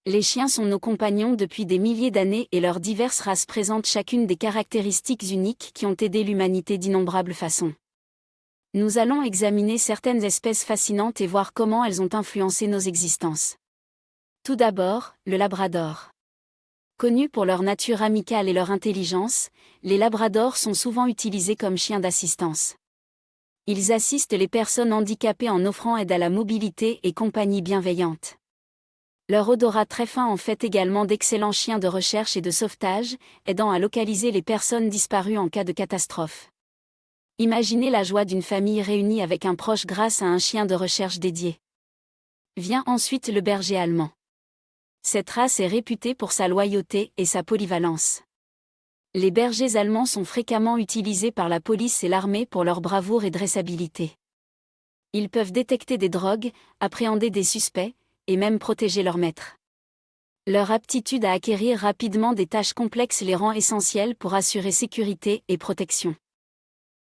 Les chiens sont nos compagnons depuis des milliers d'années et leurs diverses races présentent chacune des caractéristiques uniques qui ont aidé l'humanité d'innombrables façons. Nous allons examiner certaines espèces fascinantes et voir comment elles ont influencé nos existences. Tout d'abord, le labrador. Connus pour leur nature amicale et leur intelligence, les labradors sont souvent utilisés comme chiens d'assistance. Ils assistent les personnes handicapées en offrant aide à la mobilité et compagnie bienveillante. Leur odorat très fin en fait également d'excellents chiens de recherche et de sauvetage, aidant à localiser les personnes disparues en cas de catastrophe. Imaginez la joie d'une famille réunie avec un proche grâce à un chien de recherche dédié. Vient ensuite le berger allemand. Cette race est réputée pour sa loyauté et sa polyvalence. Les bergers allemands sont fréquemment utilisés par la police et l'armée pour leur bravoure et dressabilité. Ils peuvent détecter des drogues, appréhender des suspects, et même protéger leur maître. Leur aptitude à acquérir rapidement des tâches complexes les rend essentiels pour assurer sécurité et protection.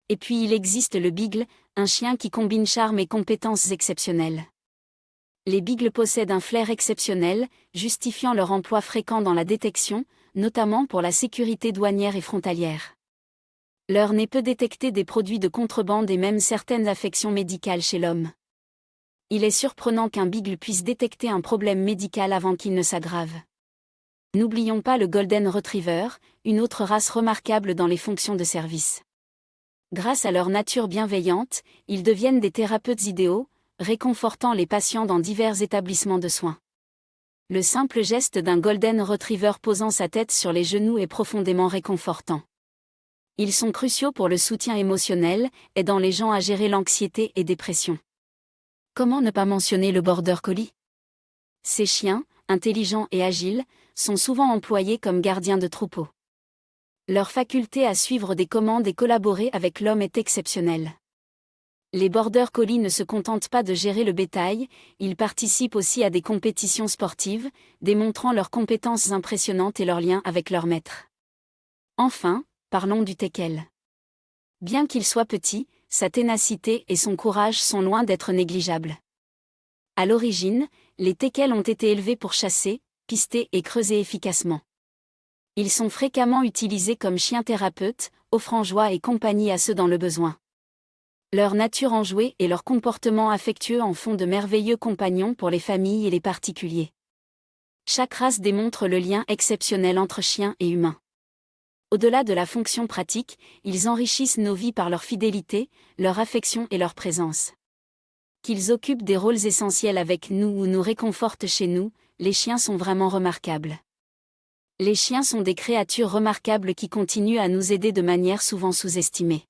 Et puis il existe le beagle, un chien qui combine charme et compétences exceptionnelles. Les beagles possèdent un flair exceptionnel, justifiant leur emploi fréquent dans la détection, notamment pour la sécurité douanière et frontalière. Leur nez peut détecter des produits de contrebande et même certaines affections médicales chez l'homme. Il est surprenant qu'un beagle puisse détecter un problème médical avant qu'il ne s'aggrave. N'oublions pas le Golden Retriever, une autre race remarquable dans les fonctions de service. Grâce à leur nature bienveillante, ils deviennent des thérapeutes idéaux, réconfortant les patients dans divers établissements de soins. Le simple geste d'un Golden Retriever posant sa tête sur les genoux est profondément réconfortant. Ils sont cruciaux pour le soutien émotionnel, aidant les gens à gérer l'anxiété et dépression. Comment ne pas mentionner le Border Collie ? Ces chiens, intelligents et agiles, sont souvent employés comme gardiens de troupeaux. Leur faculté à suivre des commandes et collaborer avec l'homme est exceptionnelle. Les Border Collie ne se contentent pas de gérer le bétail, ils participent aussi à des compétitions sportives, démontrant leurs compétences impressionnantes et leur lien avec leur maître. Enfin, parlons du teckel. Bien qu'il soit petit, sa ténacité et son courage sont loin d'être négligeables. À l'origine, les teckels ont été élevés pour chasser, pister et creuser efficacement. Ils sont fréquemment utilisés comme chiens thérapeutes, offrant joie et compagnie à ceux dans le besoin. Leur nature enjouée et leur comportement affectueux en font de merveilleux compagnons pour les familles et les particuliers. Chaque race démontre le lien exceptionnel entre chiens et humains. Au-delà de la fonction pratique, ils enrichissent nos vies par leur fidélité, leur affection et leur présence. Qu'ils occupent des rôles essentiels avec nous ou nous réconfortent chez nous, les chiens sont vraiment remarquables. Les chiens sont des créatures remarquables qui continuent à nous aider de manière souvent sous-estimée.